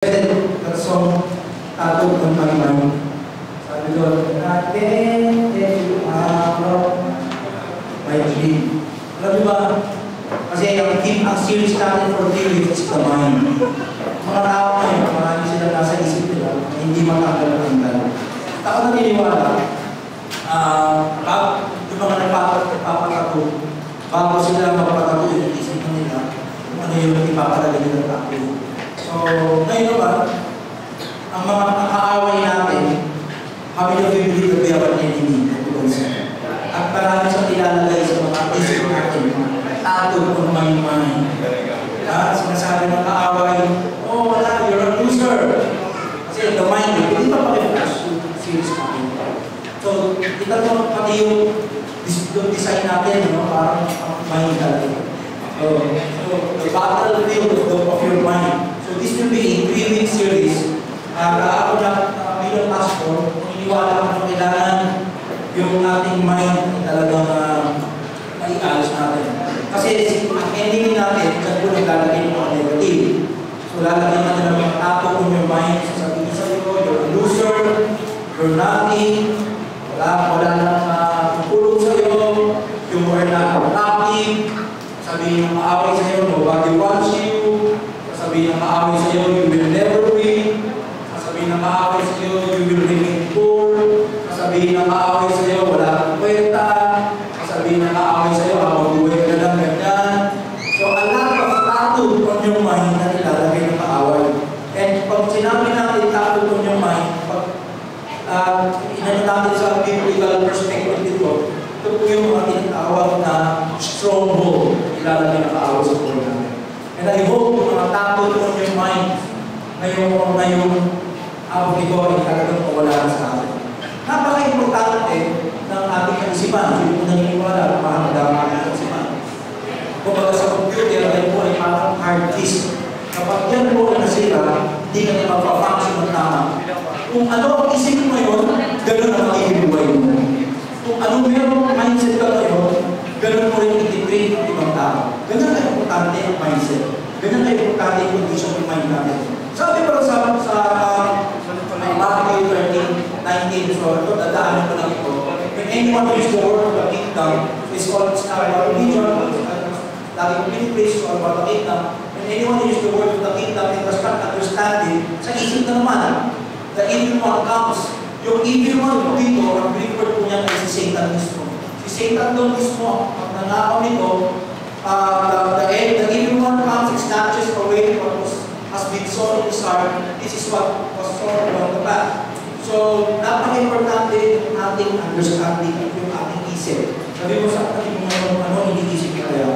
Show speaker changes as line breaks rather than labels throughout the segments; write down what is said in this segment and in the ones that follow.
That song, Tattoo on My Mind. Sabi doon, natin, you are my dream. Alam niyo ba? Kasi ang series natin for 3 weeks is the mind. Mga tao ngayon, marami sila nasa isip nila, hindi makakalaman. Ako naniniwala, yung mga nagpapatato, bago sila magpatato yung isip nila, kung ano yung ipapalagay nila tattoo. So, ngayon ba, ang mga kaaway natin, kami na bibili na biyawan na hindi. At marami sa ilalagay sa mga isip natin, tattoo on my mind. Sinasabi ng kaaway, oh wala, you're a loser. Kasi the mind, hindi pa pakiflash yung series natin. So, kita mo pati yung design natin, parang mind natin. So, the battlefield of your mind. So this will be a 3-week series. Ako na bilang pastor, iniwala ko na kailangan yung ating mind talagang maialis natin. Kasi ang ending natin, dyan po naglalagay ng mga negative. So lalagyan natin ng mga tattoo on your mind. Sasabihin sa iyo, you're a loser, you're nothing, wala nang tutulong sa iyo, you are not productive. Sabihin ng maaway sa iyo, nobody wants you. Sabihin ng maaway sa iyo, you will never win. Sabihin ng maaway sa iyo, you will remain poor. Sabihin ng maaway sa iyo, wala kang kwenta. Sabihin ng maaway sa iyo, buhay ka na lang ganyan. So, a lot of tattoo on your mind na nilalagay ng maaway. And pag sinabi natin tattoo on your mind, pag inano natin sa biblical perspective dito, ito po yung mga tinatawag na stronghold ilalagay ng maaway sa buhay natin. And I hope yung mga tattoo on your mind ngayong araw nito ay talagang mawala na sa atin. Napaka-importante ng ating kaisipan. Hindi mo naniniwala, mahalaga ang kaisipan. Kumbaga sa computer, ay po ay parang hard disk. Kapag yan po ay nasira, hindi ka na magpa-function ng tama. Kung ano ang isip mo ngayon, gano'n ang magiging buhay mo. Kung anong merong mindset ka ngayon, gano'n mo rin i-degrade ng ibang tao. Ganyan ay importante ang mindset. Ganyan ay importante ang condition ng mind natin. Sabi pa sa Matthew 13:19, so ito, dadaanan ko lang ito. When anyone who is the word of the kingdom is called religion, lagi kong piniplace ko about the kingdom. When anyone who is the word of the kingdom and does not understand it, sa isip na naman, the evil one comes. Yung evil one dito, ang preferred po niya ay si Satan mismo. Si Satan doon mismo, ang nanakaw nito, the evil one comes and snatches away what has been sown in his heart. This is what was sown along the path. So, napaka-importante yung ating understanding at yung ating isip. Sabi mo sa ating ano iniisip ka kaya?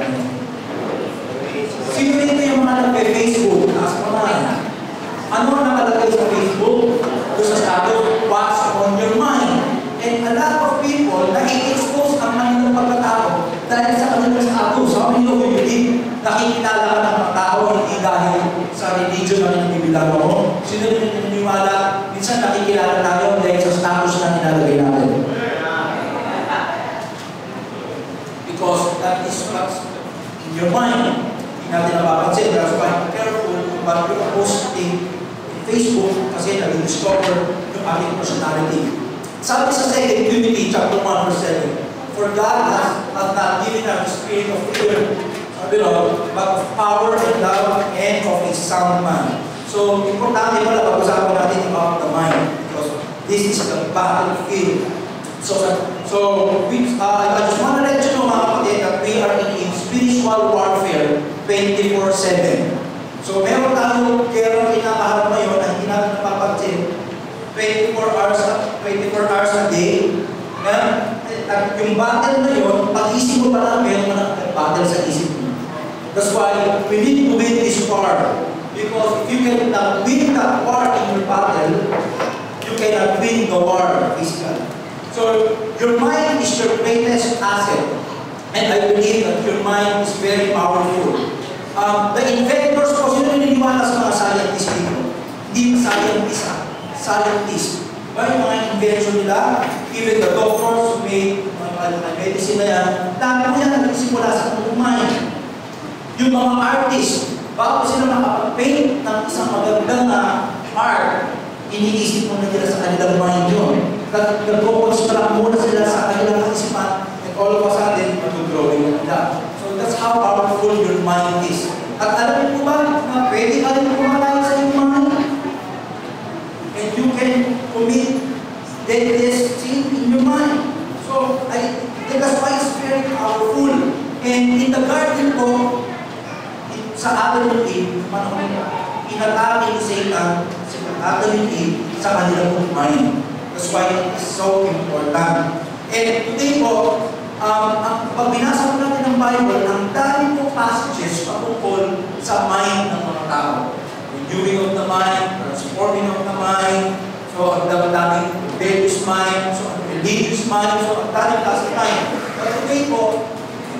Sino dito yung mga nagpe-Facebook? Ask mo na. Ano ang nakalagay sa Facebook? Doon sa status, what's on your mind? And a lot of people na-expose ang kanilang pagkatao dahil sa kanilang status. How many of you believe nakikilala ka ng mga tao hindi dahil sa religion na nanibilang mo? Sino rin naniniwala? Minsan nakikilala tayo dahil sa status na nilalagay natin. Because that is what's in your mind. Hindi natin napapansin. That's why careful what you are posting in Facebook kasi nag-discover yung ating personality. Sabi sa 2 Timothy chapter 1 verse 7, for God has not given us the spirit of fear, but of power and love and of a sound mind. So, importante pala pag-usapan natin about the mind because this is the battlefield. So I just want to let you know mga kapatid that we are in spiritual warfare 24/7. So, meron tayong kaya kinakaharap ngayon na hindi natin napapansin 24 hours a day. At yung battle na yun, pag-isip mo pala, meron mo na battle sa isip mo. That's why we need to win this war. Because if you cannot win that war in your battle, you cannot win the war physically. So your mind is your greatest asset. And I believe that your mind is very powerful. The inventors po, sino naniniwala sa mga scientists dito? Hindi scientists. Yung mga invention nila, even the doctors who made medicine na yan, dahil po yan nagsimula sa mind. Yung mga artists, bago sila makapag-paint ng isang magandang art, iniisip muna nila sa kanilang mind yun. Nag-construct muna sila sa kanilang isipan, and all of a sudden, mag-drawing na nila. So that's how powerful your mind is. At alam niyo ba na pwede ka rin kumalay sa iyong mind? And you can commit deadliest sin in your mind. So, that's why it's very powerful. And in the garden po, sa Adam and Eve, inatake ni Satan si Adam and Eve sa kanilang mind. That's why it is so important. And today po, pag binasa po natin ng Bible, ang dami po passages patungkol sa mind ng mga tao. Renewing of the mind, transforming of the mind, so ang daming rebellious mind, so ang religious mind, so ang daming klase mind. But today po,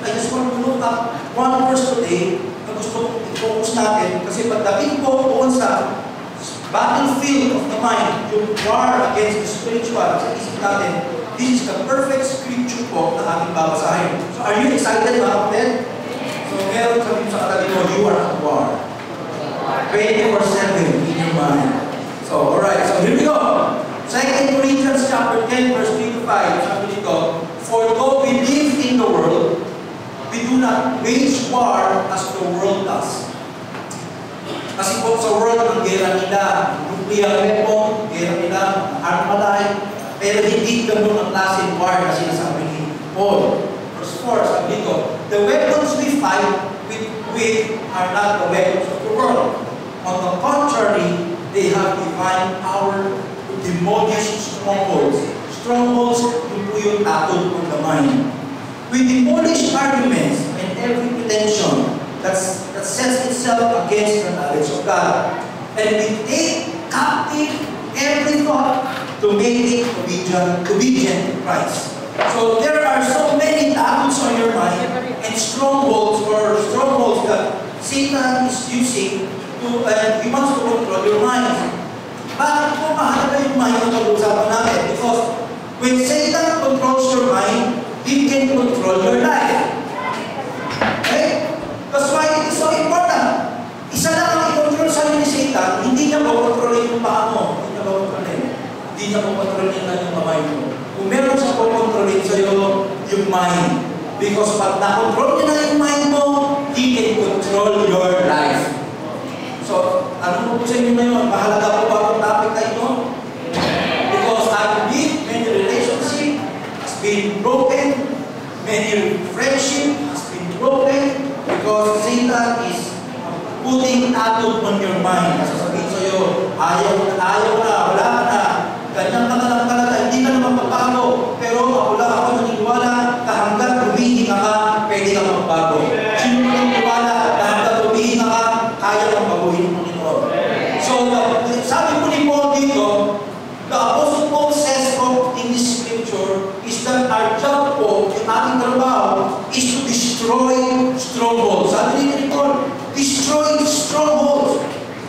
I just want to look at one verse today na gusto kong i-focus natin kasi pagdating po doon sa battlefield of the mind, yung war against the spiritual, sa isip natin, this is the perfect scripture po na ating babasahin. So are you excited mga kapatid? So meron sabihin sa katabi mo, you are at war. 24/7 in your mind. So alright, so here we go. 2 Corinthians chapter 10 verse 3 to 5, sabi dito, for though we live in the world, we do not wage war as the world does. Kasi po sa world, ang gera nila, nuclear weapon, gera nila, armalay, pero hindi ganun ang klaseng war na sinasabi ni Paul. Verse 4, sabi dito, the weapons we fight with are not the weapons of the world. On the contrary, they have divine power to demolish strongholds. Strongholds, yun po yung takot on the mind. We demolish arguments and every pretension that sets itself against the knowledge of God. And we take captive every thought to make it obedient to Christ. So there are so many taboos on your mind and strongholds that Satan is using to, he wants to control your mind. Bakit po mahalaga yung mind na pag-usapan natin? Because when Satan controls your mind, he can control your life. Okay? That's why it is so important. Isa lang ang i-control sa'yo ni Satan, hindi niya makontrolin yung paa mo. Hindi niya makontrolin. Hindi niya makontrolin lang yung kamay mo. Kung meron siya makontrolin sa'yo, yung mind. Because pag na-control niya na yung mind mo, he can control your life. So, ano po sa inyo ngayon? Mahalaga po ba ang topic na ito? Because I believe many relationships has been broken, many friendship has been broken, because Satan is putting tattoo on your mind. Sasabihin sa'yo, ayaw na, wala ka na, ganyan ka na lang talaga, hindi ka naman magbago. Pero ako lang ako naniniwala, hanggang humihinga ka, pwede ka magbago. Sino naniniwala, hanggang humihinga ka, kaya kang baguhin ng Panginoon. So, sabi po ni Paul dito, the Apostle Paul says in this scripture is that our job po, yung ating trabaho, is to destroy strongholds. Sabi ni Paul, destroy strongholds.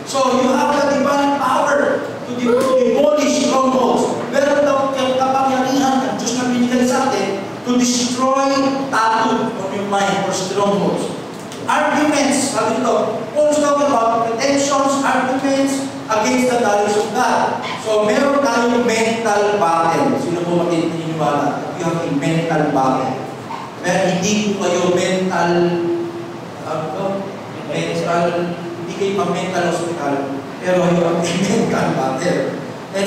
So you have the divine power to demolish strongholds. Meron daw yung kapangyarihan ng Diyos na binigay sa atin to destroy tattoo on your mind or strongholds. Arguments, sabi nito, Paul's talking about pretensions, arguments against the knowledge of God. So meron tayong mental battle. Sino po maniniwala? You have a mental battle. Pero hindi po kayo mental, hindi kayo ma-mental hospital, pero you have a mental battle. And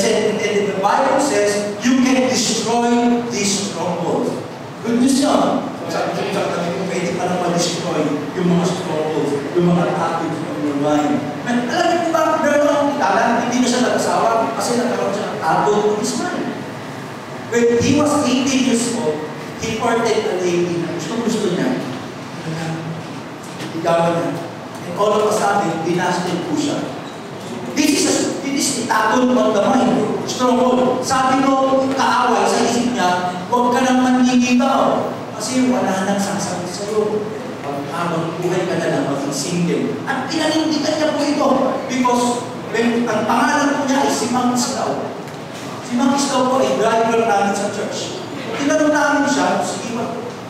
the Bible says, you can destroy these strongholds. Good news yun. Sabi ko, pwede ka na ma-destroy yung mga strongholds, yung mga tattoos ng your mind. And alam niyo ba, meron akong kilala, hindi na siya nag-asawa kasi nagkaroon siya ng tattoo on his mind. When he was 18 years old, he courted a lady na gusto niya. Ligawan niya. And all of a sudden, dinasted po siya. This is a tattoo on the mind. Stronghold. Sabi mo, kaaway sa isip niya, huwag ka nang manliligaw. Kasi wala nang sasabi sa'yo. Habang buhay ka na lang, maging single. At pinanindigan niya po ito. Because when ang pangalan po niya ay si Mang Islaw. Si Mang Islaw po ay driver namin sa church. Tinanong namin siya,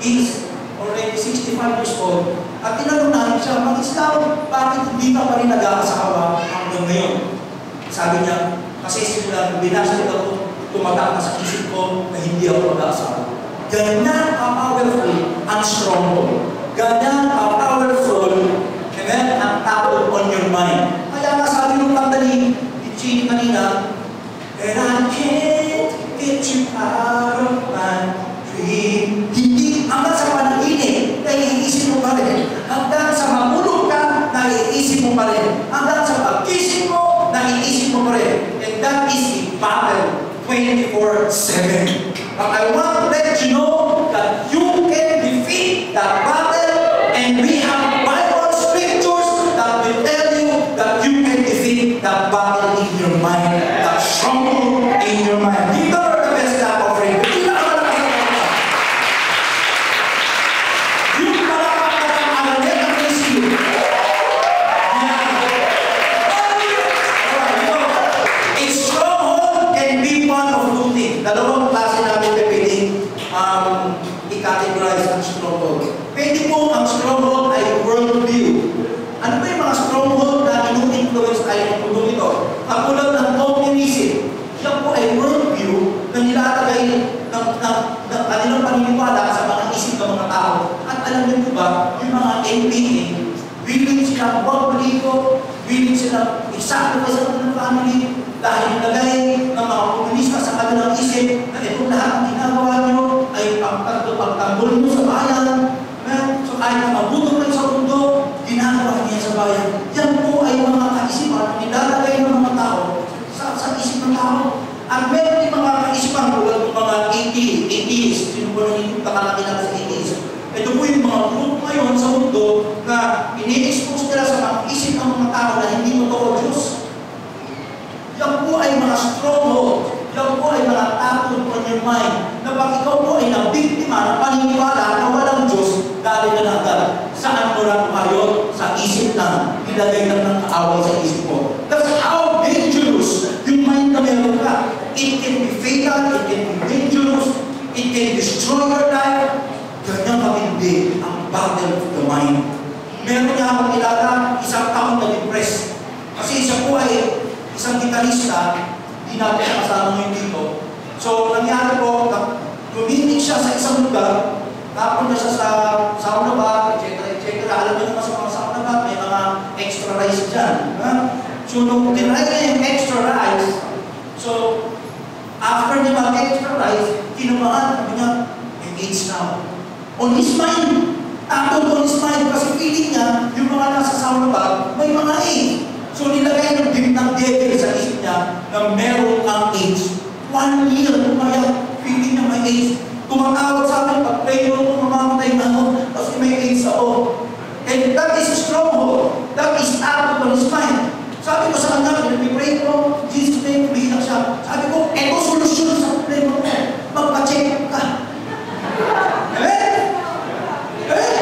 he is already 65 years old, At tinanong namin siya, Mag-Islam, bakit hindi ka pa rin nag-aasawa hanggang ngayon? Sabi niya, kasi simula binasa nito ako, tumatak na sa isip ko na hindi ako mag-aasawa. Ganyan ka-powerful ang stronghold. Ganyan ka-powerful, amen, ang tao on your mind. Kaya nga sabi nung kanta ni Chini kanina, and I can't get you out of my dream. Hindi, hanggang sa panaginip, naiisip mo pa rin. Hanggang sa mamulog ka, naiisip mo pa rin. Hanggang sa pag-isip mo, naiisip mo pa rin. And that is a battle 24/7. But I want to let you know that you can defeat that battle, and we have Bible scriptures that will tell you that you can defeat that battle in your mind, that stronghold in your mind. Give the Lord the best clap offering. Yung palakpak na ang alanet ang rescue. A stronghold can be one of two things. Dalawang klase namin pwedeng i-categorize ang stronghold. Pwede po ang stronghold ay worldview. Ano ba yung mga stronghold na inu-influence tayo ng mundo ito? Katulad ng communism. Yan po ay worldview na nilalagay ng kanilang paniniwala sa mga isip ng mga tao. At alam niyo ba, yung mga NPA, willing silang huwag maligo, willing silang i-sacrifice ang kanilang family dahil nilagay ng mga komunista sa kanilang isip na itong lahat ng ginagawa nyo ay pagtanggol nyo sa bayan. So kahit na mabuto kayo sa mundo, ginagawa niya sa bayan. Yan po ay mga kaisipan na nilalagay ng mga tao sa isip ng tao. At meron din mga kaisipan tulad ng mga atheist. Sino po nang nakalakilala sa atheist? Ito po yung mga grupo ngayon sa mundo na ini-expose nila sa mga isip ng mga tao na hindi totoo Diyos. Yan po ay mga stronghold. Yan po ay mga takot on your mind. Na pag ikaw po ay nabiktima ng paniniwala na walang Diyos, dahil na agad. Saan mo lang kayo? Sa isip lang. Nilagay lang ng kaaway sa isip mo. That's how dangerous yung mind na meron ka. It can be fatal, it can be dangerous, it can destroy your life. Ganyan matindi ang battle of the mind. Meron niya akong kilala, isang taon na depressed. Kasi siya po ay isang gitarista, di natin siya kasama ngayon dito. So, nangyari po, luminig siya sa isang lugar, napunta siya sa sauna bar, etc. Alam niyo naman sa mga sauna bar, may mga extra rice dyan. So, nung tinry niya yung extra rice, so, after niya mag-extra rice, kinumaan, sabi niya, may AIDS now. On his mind, takot on his mind, kasi feeling niya, yung mga nasa sauna bar, may mga AIDS. So, nilagay ng devil sa isip niya na meron ang AIDS. 1 year, kumaya, feeling niya may AIDS. Tumatawag sa akin, pag-pray mo kung mamamatay na ako, kasi may AIDS ako. And that is a stronghold. That is out of his mind. Sabi ko sa kanya, pinag-pray ko, Jesus name, umiiyak siya. Sabi ko, eto solusyon sa problema mo. Magpa-check ka. Amen? Amen?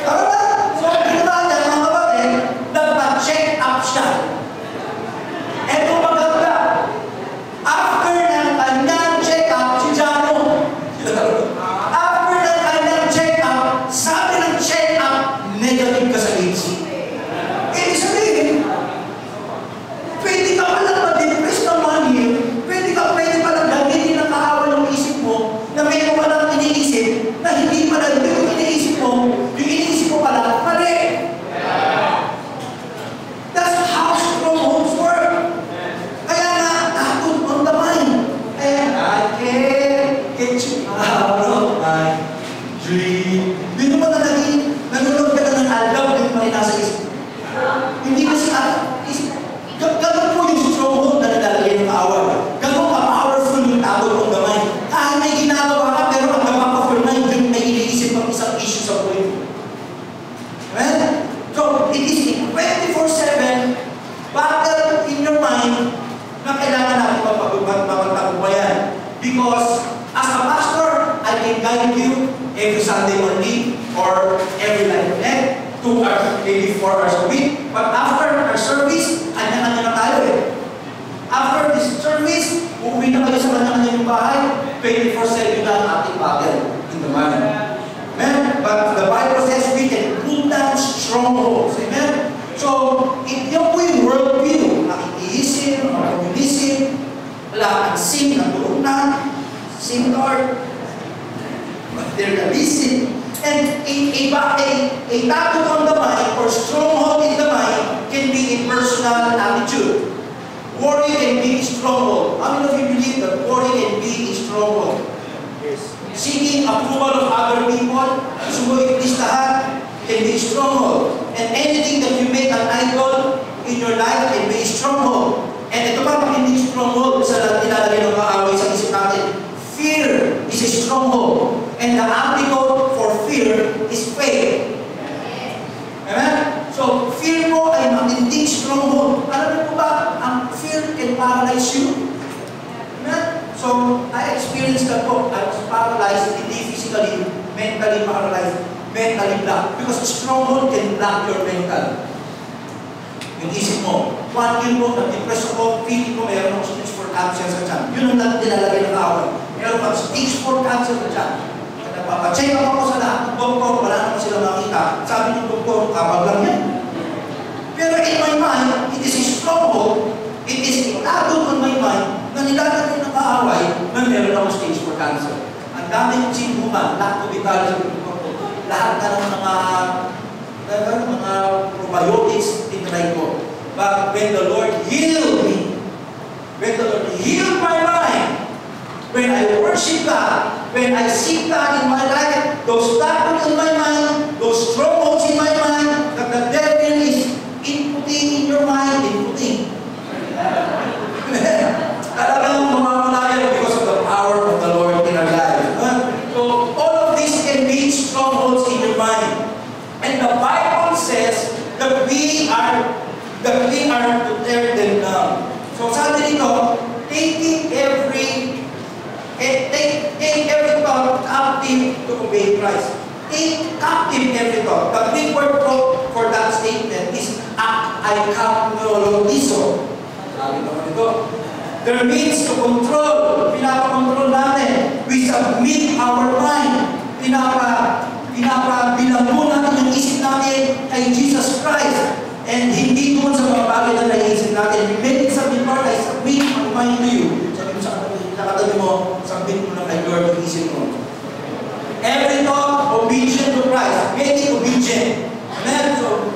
Tama ba? So, ginawa niya, mga kapatid, nagpa-check up siya. Eto maganda. After ng kanyang check-up, si Jano, after ng kanyang check-up, sabi ng check-up, negative ka sa AIDS. Ibig sabihin, pwede ka palang ma-depress ng 1 year, pwede palang gamitin ng kahawa ng isip mo na mayroon ka lang iniisip na hindi pala yung iniisip mo pala, mali. That's how strongholds work. Kaya nga, takot on the mind. And I can't get you out of my dream. Di naman na nanonood ka na ng album, di naman nasa isip. Hindi kasi ganun po yung stronghold na nalalagay ng kaaway. Ganun ka-powerful yung takot on the mind. Kahit may ginagawa ka, pero ang back of your mind, yung may iniisip ang isang issue sa buhay mo. Amen? So, it is a 24/7 battle in your mind na kailangan natin mapagtagumpayan. Because as a pastor, I can guide you every Sunday morning or every life event, 2 hours, maybe 4 hours a week. But after our service, kanya-kanya na tayo eh. After this service, uuwi na kayo sa kanya-kanya yung bahay, 24/7 na ang ating battle in the mind. Amen? But the Bible says we can put that SIM na tulog na, SIM card, materialism. And a taboo on the mind or stronghold in the mind can be a personal attitude. Worry can be a stronghold. How many of you believe that worry can be a stronghold? Yes. Seeking approval of other people, sumulit listahan, can be a stronghold. And anything that you make an idol in your life can be a stronghold. And ito pa hindi stronghold sa nilalagay ng kaaway sa isip natin. Fear is a stronghold. And the antidote for fear is faith. Amen? So, fear mo ay matinding stronghold. Alam niyo po ba, ang fear can paralyze you? Amen? So, I experienced that po. I was paralyzed, hindi physically, mentally paralyzed, mentally blocked. Because stronghold can block your mental. Yung isip mo, one year mo, na-depress ako, feeling ko mayroon ako stage 4 cancer sa tiyan. Yun ang nilalagay ng kaaway. Meron pa stage 4 cancer sa tiyan. Nagpapacheck ako sa lahat ng doktor, wala naman sila makita. Sabi ng doktor, kapag lang yan. Pero in my mind, it is a stronghold, it is a taboo on my mind, na nilalagay ng kaaway na meron ako stage 4 cancer. Ang dami kong sinuman, lahat ko vital sa doktor ko. Lahat na ng mga probiotics tinry ko. But when the Lord healed me, when the Lord healed my mind, when I worship God, when I seek God in my life, those taboos in my mind, those strongholds in my mind, that the devil is inputting in your mind, inputting. Talagang mamamalayan because of the power of the Lord in our life. So all of this can be strongholds in your mind. And the Bible says that we are to tear them down. So sabi dito, take every thought captive to obey Christ. Take captive every thought. The Greek word for that statement is aikamnologizo. Sabi naman ito. There means to control. Pinapakontrol natin. We submit our mind. Pinapabilanggo natin yung isip natin kay Jesus Christ. And hindi doon sa mga bagay na naiisip natin. We make it submit part. I submit my mind to you. Sabi mo sa nakatabi mo, submit mo na kay Lord yung isip mo. Every thought, obedient to Christ. Make it obedient. Amen? So,